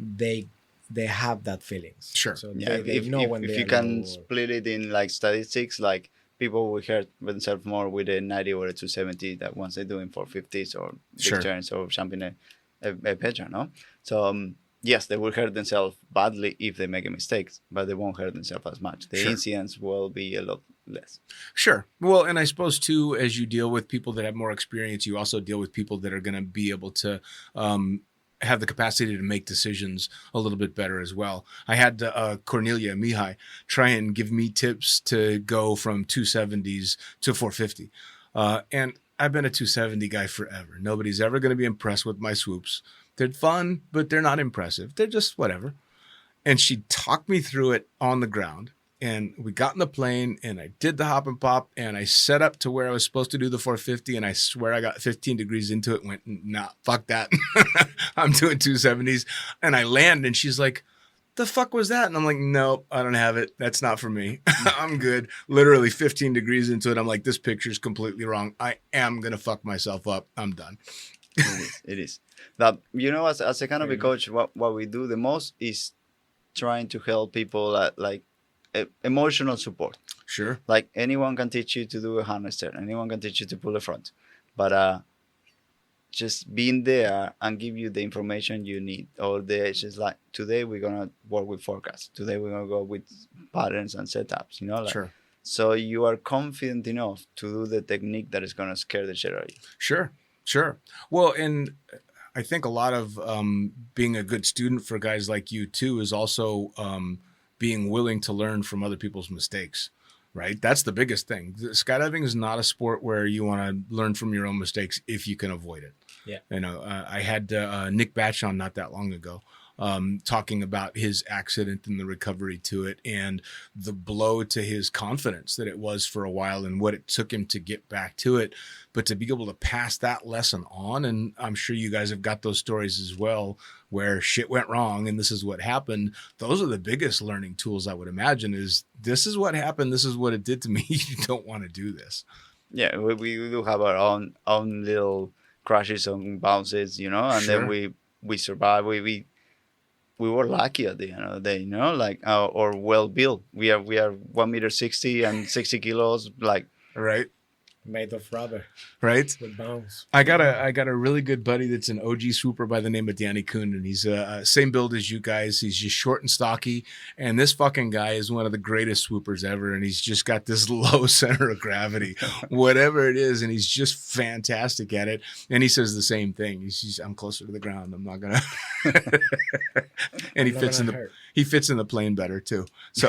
they have that feelings. Sure. So if you can split it in like statistics, like people will hurt themselves more with a 90 or a 270 that once they're doing 450s or big turns or jumping a pitcher, no? So yes, they will hurt themselves badly if they make a mistake, but they won't hurt themselves as much. The incidents will be a lot less. Sure. Well, and I suppose too, as you deal with people that have more experience, you also deal with people that are going to be able to have the capacity to make decisions a little bit better as well. I had Cornelia Mihai try and give me tips to go from 270s to 450. And I've been a 270 guy forever. Nobody's ever going to be impressed with my swoops. They're fun, but they're not impressive. They're just whatever. And she talked me through it on the ground. And we got in the plane and I did the hop and pop and I set up to where I was supposed to do the 450. And I swear I got 15 degrees into it and went, nah, fuck that. I'm doing 270s. And I land and she's like, the fuck was that? And I'm like, nope, I don't have it. That's not for me. I'm good. Literally 15 degrees into it. I'm like, this picture's completely wrong. I am going to fuck myself up. I'm done. It is. That, as a canopy coach, what we do the most is trying to help people like emotional support. Sure. Like anyone can teach you to do a harness turn. Anyone can teach you to pull a front. But just being there and give you the information you need. Or it's just like, today we're going to work with forecasts. Today we're going to go with patterns and setups, Sure. So you are confident enough to do the technique that is going to scare the shit out of you. Sure. Well, and I think a lot of being a good student for guys like you too is also being willing to learn from other people's mistakes, right? That's the biggest thing. Skydiving is not a sport where you want to learn from your own mistakes if you can avoid it. Yeah. I had Nick Batch on not that long ago, talking about his accident and the recovery to it and the blow to his confidence that it was for a while and what it took him to get back to it. But to be able to pass that lesson on, and I'm sure you guys have got those stories as well, where shit went wrong and this is what happened. Those are the biggest learning tools, I would imagine, is this is what happened. This is what it did to me. You don't want to do this. Yeah, we do have our own little crashes and bounces, and then we survive. We were lucky at the end of the day, like or well built. We are 1.60 meters and 60 kilos, like right. Made of rubber, right? With bounce. I got a really good buddy that's an OG swooper by the name of Danny Kuhn, and he's same build as you guys. He's just short and stocky, and this fucking guy is one of the greatest swoopers ever, and he's just got this low center of gravity, whatever it is, and he's just fantastic at it. And he says the same thing. He's just, I'm closer to the ground. I'm not gonna. And he fits in the plane better too. So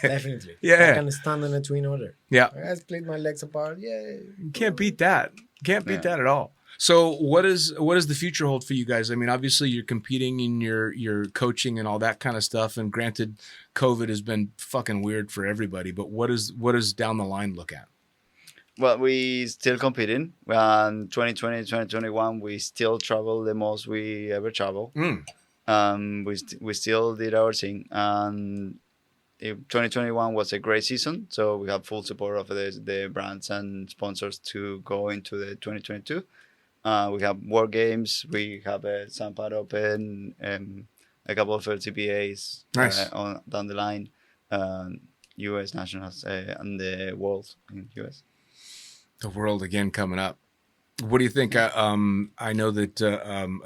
definitely, yeah, I can stand in a twin order. Yeah, I split my legs apart. Yeah. You can't beat that. Can't beat that at all. So what does the future hold for you guys? I mean, obviously you're competing in your coaching and all that kind of stuff. And granted, COVID has been fucking weird for everybody. But what does down the line look at? Well, we still competing. 2020, 2021, we still travel the most we ever travel. We still did our thing. 2021 was a great season, so we have full support of the brands and sponsors to go into the 2022. We have War Games, we have a Sampat Open, a couple of LCPAs Nice. down the line, U.S. nationals and the world in U.S. The world again coming up. What do you think? I know that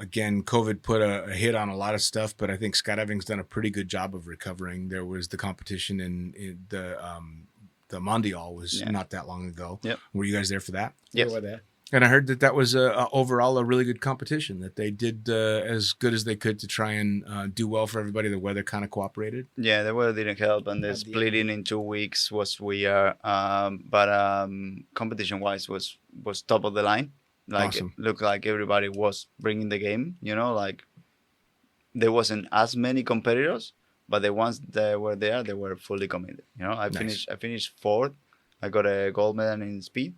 again, COVID put a hit on a lot of stuff, but I think skydiving's done a pretty good job of recovering. There was the competition in the Mondial was not that long ago. Yep. Were you guys there for that? Yes. We were there. And I heard that was overall a really good competition, that they did as good as they could to try and do well for everybody. The weather kind of cooperated. Yeah, the weather didn't help, and the splitting in 2 weeks was weird. But competition-wise was top of the line. Like Awesome. It looked like everybody was bringing the game. You know, like there wasn't as many competitors, but the ones that were there, they were fully committed. You know, I finished fourth. I got a gold medal in speed.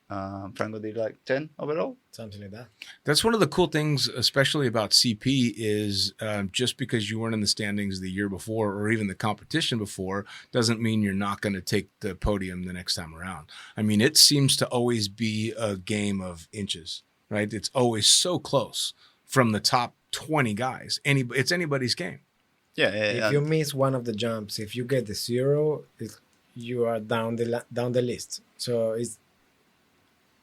Franco did like 10 overall. Something like that. That's one of the cool things, especially about CP, is just because you weren't in the standings the year before or even the competition before doesn't mean you're not going to take the podium the next time around. I mean, it seems to always be a game of inches, right? It's always so close from the top 20 guys. It's anybody's game. Yeah. If you miss one of the jumps, if you get the 0, you are down the list. So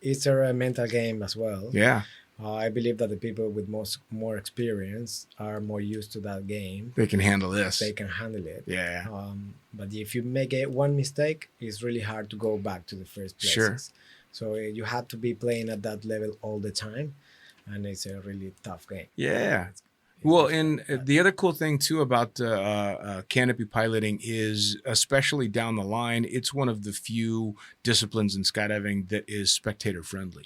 it's a mental game as well. Yeah. I believe that the people with more experience are more used to that game. They can handle this. They can handle it. Yeah. But if you make one mistake, it's really hard to go back to the first places. Sure. So you have to be playing at that level all the time, and it's a really tough game. Yeah. Well, and the other cool thing too about canopy piloting is, especially down the line, it's one of the few disciplines in skydiving that is spectator friendly.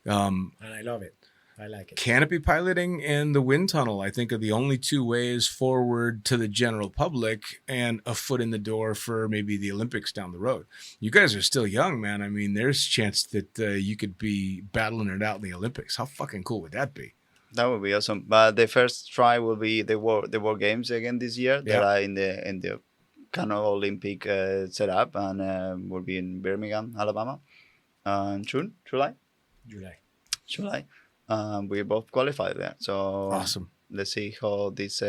And I love it. I like it. Canopy piloting and the wind tunnel, I think, are the only two ways forward to the general public and a foot in the door for maybe the Olympics down the road. You guys are still young, man. I mean, there's a chance that you could be battling it out in the Olympics. How fucking cool would that be? That would be awesome. But the first try will be the World Games again this year. That are in the kind of Olympic setup, and will be in Birmingham, Alabama, June, July. We both qualified there. So awesome. Let's see how this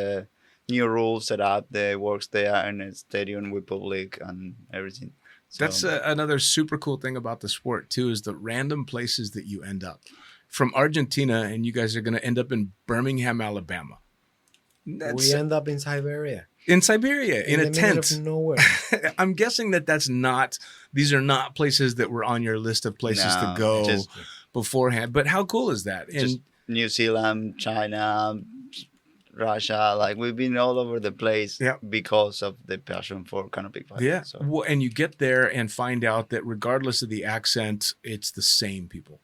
new rule setup works there in a stadium with public and everything. So, that's another super cool thing about the sport too, is the random places that you end up. From Argentina, and you guys are going to end up in Birmingham, Alabama. We end up in Siberia. In Siberia, in a tent. Of nowhere. I'm guessing these are not places that were on your list of places to go beforehand. But how cool is that? Just New Zealand, China, Russia, like we've been all over the place because of the passion for canopy piloting. Yeah. So. Well, and you get there and find out that regardless of the accent, it's the same people.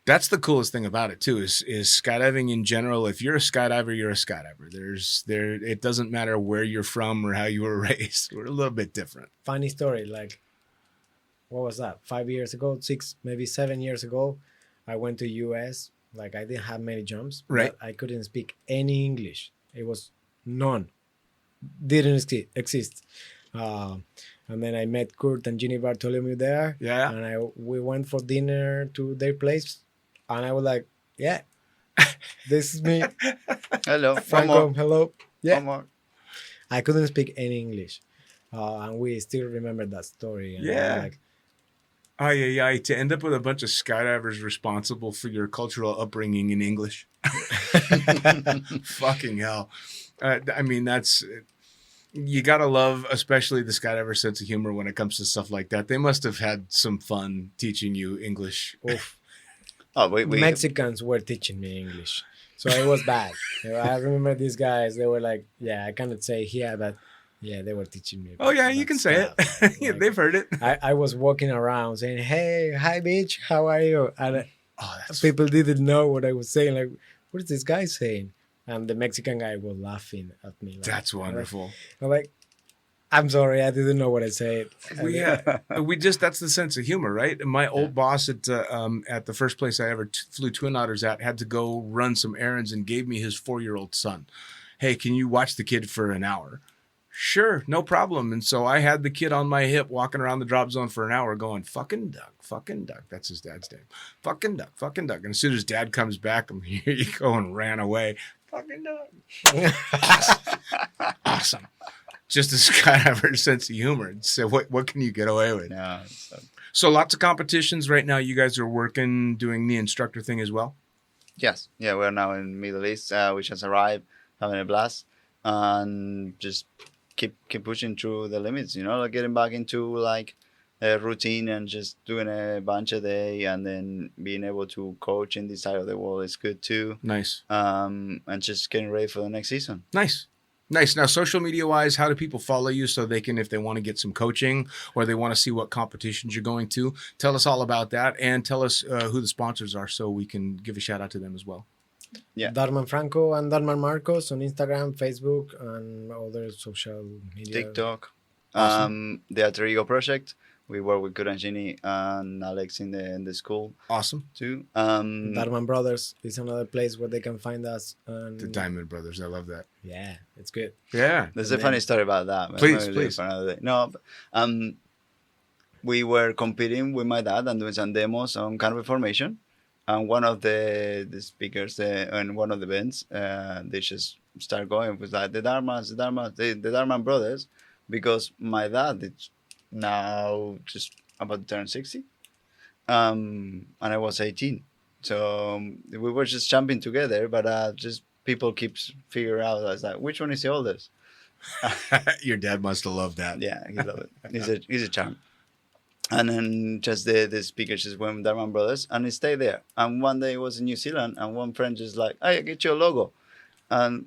That's the coolest thing about it too, is skydiving in general. If you're a skydiver, you're a skydiver. It doesn't matter where you're from or how you were raised. We're a little bit different. Funny story, like, what was that? 5 years ago, 6, maybe 7 years ago, I went to US. Like, I didn't have many jumps. Right. But I couldn't speak any English. It was none. Didn't exist. And then I met Kurt and Ginny Bartholomew there. Yeah. And we went for dinner to their place. And I was like, yeah, this is me. Hello. Franco, hello. Yeah. One more. I couldn't speak any English. And we still remember that story. And to end up with a bunch of skydivers responsible for your cultural upbringing in English. Fucking hell. I mean, you gotta love, especially the skydiver sense of humor when it comes to stuff like that. They must have had some fun teaching you English. Oof. Oh, we Mexicans were teaching me English, so it was bad. I remember these guys. They were like, "Yeah, I cannot say here, but yeah, they were teaching me." Oh yeah, you can say it. Like, they've heard it. I was walking around saying, "Hey, hi, bitch, how are you?" And people didn't know what I was saying. Like, what is this guy saying? And the Mexican guy was laughing at me. Like, that's wonderful. I'm like, I'm sorry, I didn't know what I said. That's the sense of humor, right? My old boss at the first place I ever flew Twin Otters at had to go run some errands and gave me his 4-year-old son. Hey, can you watch the kid for an hour? Sure, no problem. And so I had the kid on my hip walking around the drop zone for an hour going, fucking duck. That's his dad's name. Fucking duck. And as soon as dad comes back, I'm here you go, and ran away. fucking do it. Awesome. Just a skydiver's sense of humor. So what can you get away with? Yeah. So lots of competitions right now. You guys are working, doing the instructor thing as well? Yes. Yeah, we're now in Middle East. We just arrived, having a blast, and just keep pushing through the limits. Like getting back into like a routine and just doing a bunch a day, and then being able to coach in this side of the world is good too. Nice. And just getting ready for the next season. Nice. Now, social media wise, how do people follow you so they can, if they want to get some coaching or they want to see what competitions you're going to, tell us all about that and tell us who the sponsors are so we can give a shout out to them as well. Yeah. Darman Franco and Darman Marcos on Instagram, Facebook, and other social media. TikTok. Awesome. The Alter Ego Project. We work with Kuranjini and Alex in the school Awesome. too. Darman Brothers is another place where they can find us. And The Diamond Brothers. I love that. yeah, it's good. Yeah. There's a funny story about that. but Please, maybe please. for another day. No, we were competing with my dad and doing some demos on canopy formation. And one of the speakers in one of the events, they just start going. It was like the Darman brothers, because my dad is now just about to turn 60. And I was 18. So we were just jumping together, but just people keep figure out, I was like, which one is the oldest? Your dad must have loved that. Yeah, he loved it. He's a charm. And then just the speaker just went with Darman Brothers, and he stayed there. And one day it was in New Zealand, and one friend just like, hey, I get you a logo. And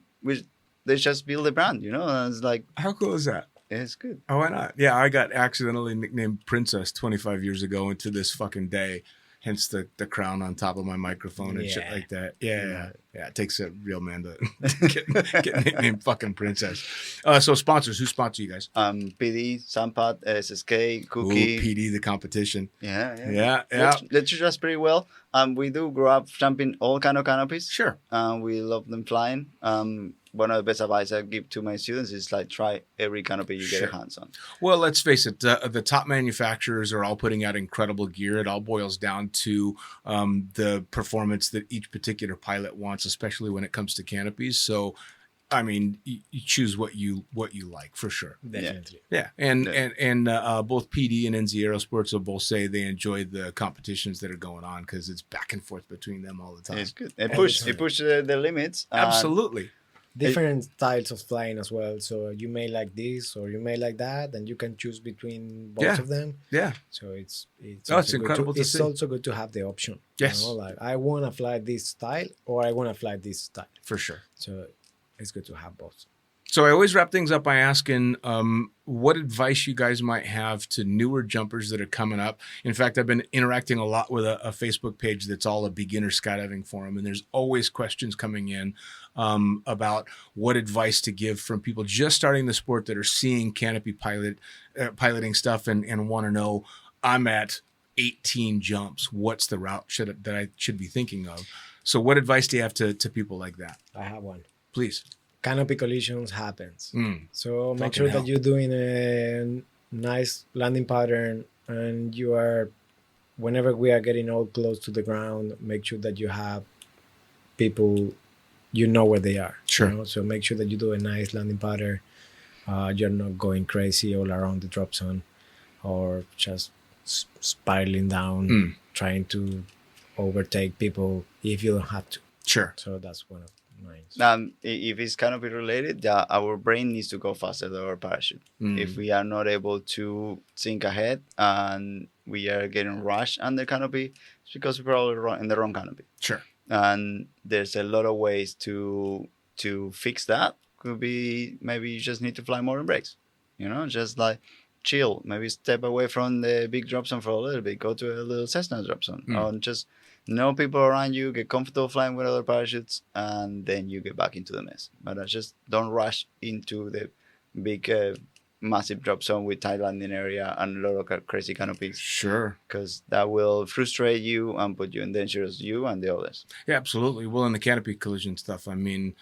they just build a brand, and it's like, How cool is that? it's good. Oh, why not? Yeah, I got accidentally nicknamed Princess 25 years ago, and to this fucking day, hence the crown on top of my microphone and shit Yeah. like that. Yeah. It takes a real man to get nicknamed fucking Princess. So sponsors, who sponsor you guys? PD, Sampat, SSK, Ooh, Cookie. PD, the competition. Yeah. Yeah. They treat us pretty well. We do grow up jumping all kind of canopies. Sure. We love them flying. One of the best advice I give to my students is like try every canopy you get your hands on. Well, let's face it, the top manufacturers are all putting out incredible gear. It all boils down to the performance that each particular pilot wants, especially when it comes to canopies. So, I mean, you choose what you like for sure. Definitely. Yeah, and both PD and NZ Aerosports will both say they enjoy the competitions that are going on because it's back and forth between them all the time. It's good. It push the limits. Absolutely. Different styles of flying as well. So you may like this or you may like that, and you can choose between both of them. Yeah. So it's incredible to it's see. also good to have the option. Yes. Like I want to fly this style or I want to fly this style. For sure. So it's good to have both. So I always wrap things up by asking what advice you guys might have to newer jumpers that are coming up. In fact, I've been interacting a lot with a Facebook page that's all a beginner skydiving forum, and there's always questions coming in about what advice to give from people just starting the sport that are seeing canopy piloting stuff and want to know, I'm at 18 jumps. What's the route that I should be thinking of? So what advice do you have to people like that? I have one. Please. Canopy collisions happens. So make Fucking sure hell. that you're doing a nice landing pattern, and you are, whenever we are getting all close to the ground, make sure that you have people, where they are. Sure. So make sure that you do a nice landing pattern. You're not going crazy all around the drop zone or just spiraling down, trying to overtake people if you don't have to. Sure. So that's one of mine. If it's canopy related, our brain needs to go faster than our parachute. If we are not able to think ahead and we are getting rushed under canopy, it's because we're probably in the wrong canopy. Sure. And there's a lot of ways to fix that. Could be maybe you just need to fly more in brakes. Just like chill. Maybe step away from the big drop zone for a little bit. Go to a little Cessna drop zone. Or just know people around you, get comfortable flying with other parachutes, and then you get back into the mess. But just don't rush into the big, massive drop zone with tight landing area and a lot of crazy canopies. Sure. Because that will frustrate you and put you in danger as you and the others. Yeah, absolutely. Well, in the canopy collision stuff, I mean,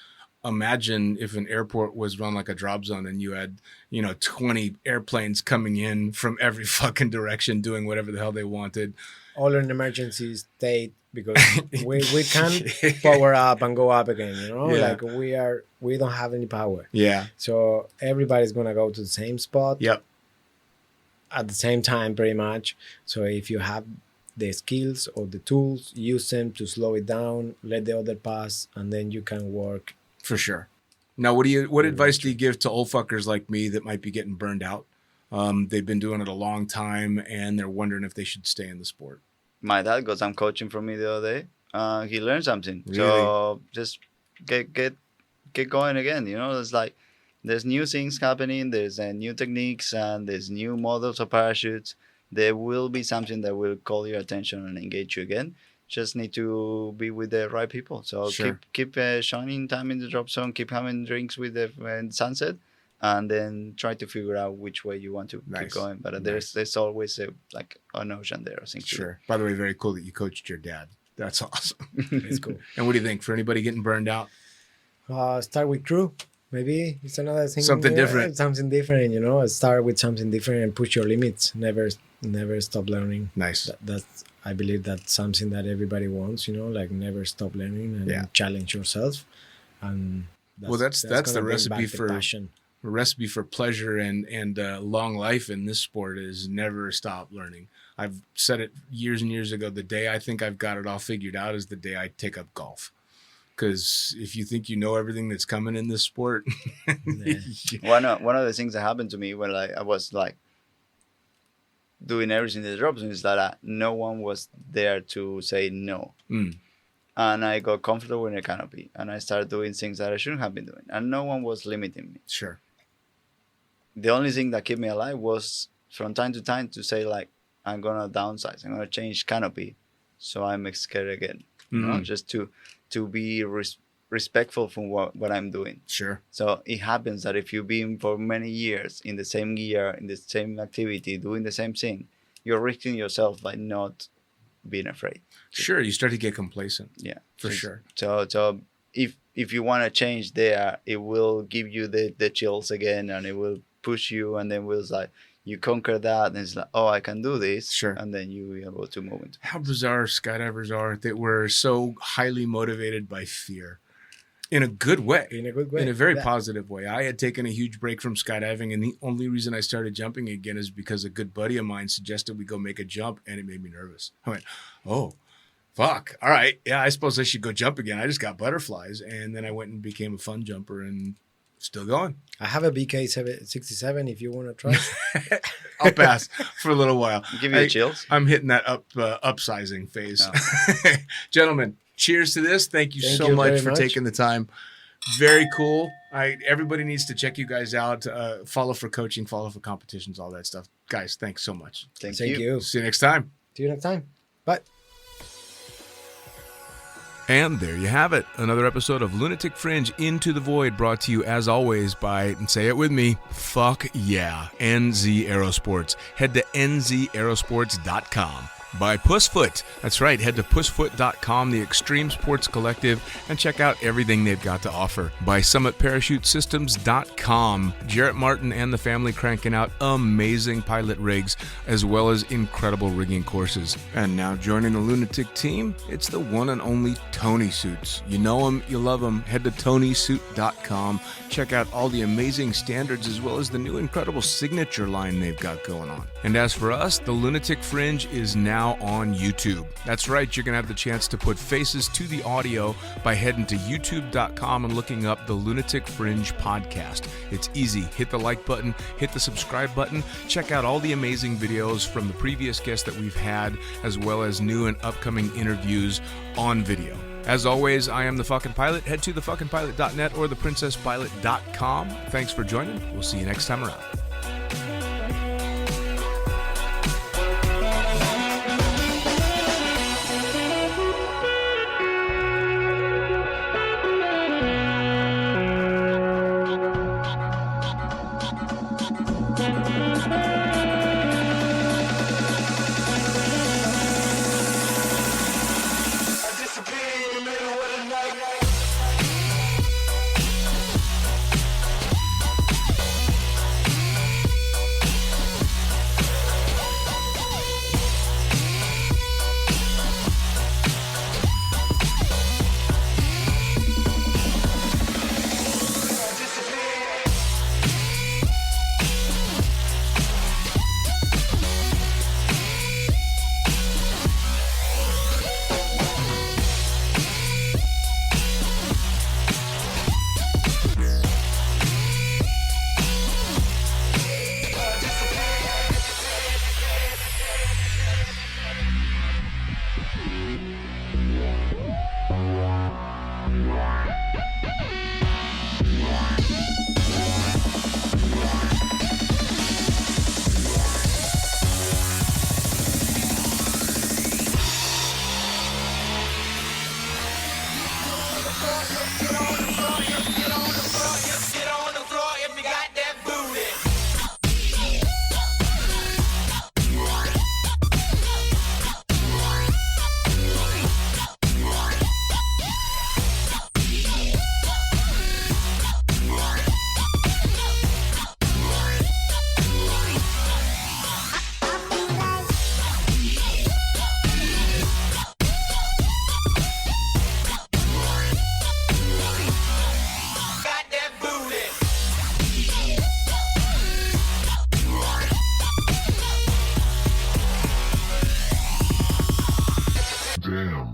imagine if an airport was run like a drop zone and you had, 20 airplanes coming in from every fucking direction doing whatever the hell they wanted. All in emergency state because we can't power up and go up again, Yeah. like we don't have any power. Yeah. So everybody's gonna go to the same spot Yep. at the same time pretty much. So if you have the skills or the tools, use them to slow it down, let the other pass, and then you can work. For sure. Now, what advice do you give to old fuckers like me that might be getting burned out? They've been doing it a long time and they're wondering if they should stay in the sport. My dad got some coaching from me the other day. He learned something. Really? So just get going again. It's like there's new things happening. There's new techniques and there's new models of parachutes. There will be something that will call your attention and engage you again. Just need to be with the right people. So Sure. keep shining time in the drop zone. Keep having drinks with the sunset, and then try to figure out which way you want to Nice. keep going. But Nice. there's always an ocean there. I think. Sure. By the way, very cool that you coached your dad. That's awesome. It's cool. And what do you think for anybody getting burned out? Start with crew. Maybe it's another thing. Something different. Something different, Start with something different and push your limits. Never stop learning. Nice. I believe that's something that everybody wants, like never stop learning and challenge yourself. And That's the gonna bring recipe back the for passion. recipe for pleasure and long life in this sport is never stop learning. I've said it years and years ago. The day I think I've got it all figured out is the day I take up golf. Because if you think you know everything that's coming in this sport, One of the things that happened to me when I was like doing everything in the drop zone is that no one was there to say no. Mm. And I got comfortable in a canopy and I started doing things that I shouldn't have been doing. And no one was limiting me. Sure. The only thing that kept me alive was from time to time to say like, I'm going to downsize. I'm going to change canopy. So I'm scared again. Just to be respectful from what I'm doing. Sure. So it happens that if you've been for many years in the same gear, in the same activity, doing the same thing, you're risking yourself by not being afraid. Sure. You start to get complacent. Yeah, For sure. So if you want to change there, it will give you the chills again, and it will push you, and then will like you conquer that, and it's like, oh, I can do this. Sure. And then you will be able to move into. How bizarre skydivers are that we're so highly motivated by fear. In a good way. In a good way. In a very Yeah. positive way. I had taken a huge break from skydiving, and the only reason I started jumping again is because a good buddy of mine suggested we go make a jump, and it made me nervous. I went, oh, fuck. All right. Yeah, I suppose I should go jump again. I just got butterflies. And then I went and became a fun jumper and still going. I have a BK67 if you want to try. I'll pass for a little while. Give you the chills. I'm hitting that upsizing phase. Gentlemen, cheers to this. Thank you Thank so you much very for much. taking the time. Very cool. Everybody needs to check you guys out. Follow for coaching, follow for competitions, all that stuff. Guys, thanks so much. Thank Thank you. See you next time. See you next time. Bye. And there you have it. Another episode of Lunatic Fringe Into the Void, brought to you as always by, and say it with me, fuck yeah, NZ Aerosports. Head to nzaerosports.com. By Pussfoot. That's right, head to pussfoot.com, the extreme sports collective, and check out everything they've got to offer. By summitparachutesystems.com. Jarrett Martin and the family cranking out amazing pilot rigs, as well as incredible rigging courses. And now joining the Lunatic team, it's the one and only Tony Suits. You know him, you love him. Head to tonysuit.com. Check out all the amazing standards, as well as the new incredible signature line they've got going on. And as for us, the Lunatic Fringe is now on YouTube. That's right, you're going to have the chance to put faces to the audio by heading to youtube.com and looking up the Lunatic Fringe podcast. It's easy. Hit the like button, hit the subscribe button, check out all the amazing videos from the previous guests that we've had, as well as new and upcoming interviews on video. As always, I am the fucking pilot. Head to thefuckingpilot.net or theprincesspilot.com. Thanks for joining. We'll see you next time around. Jam.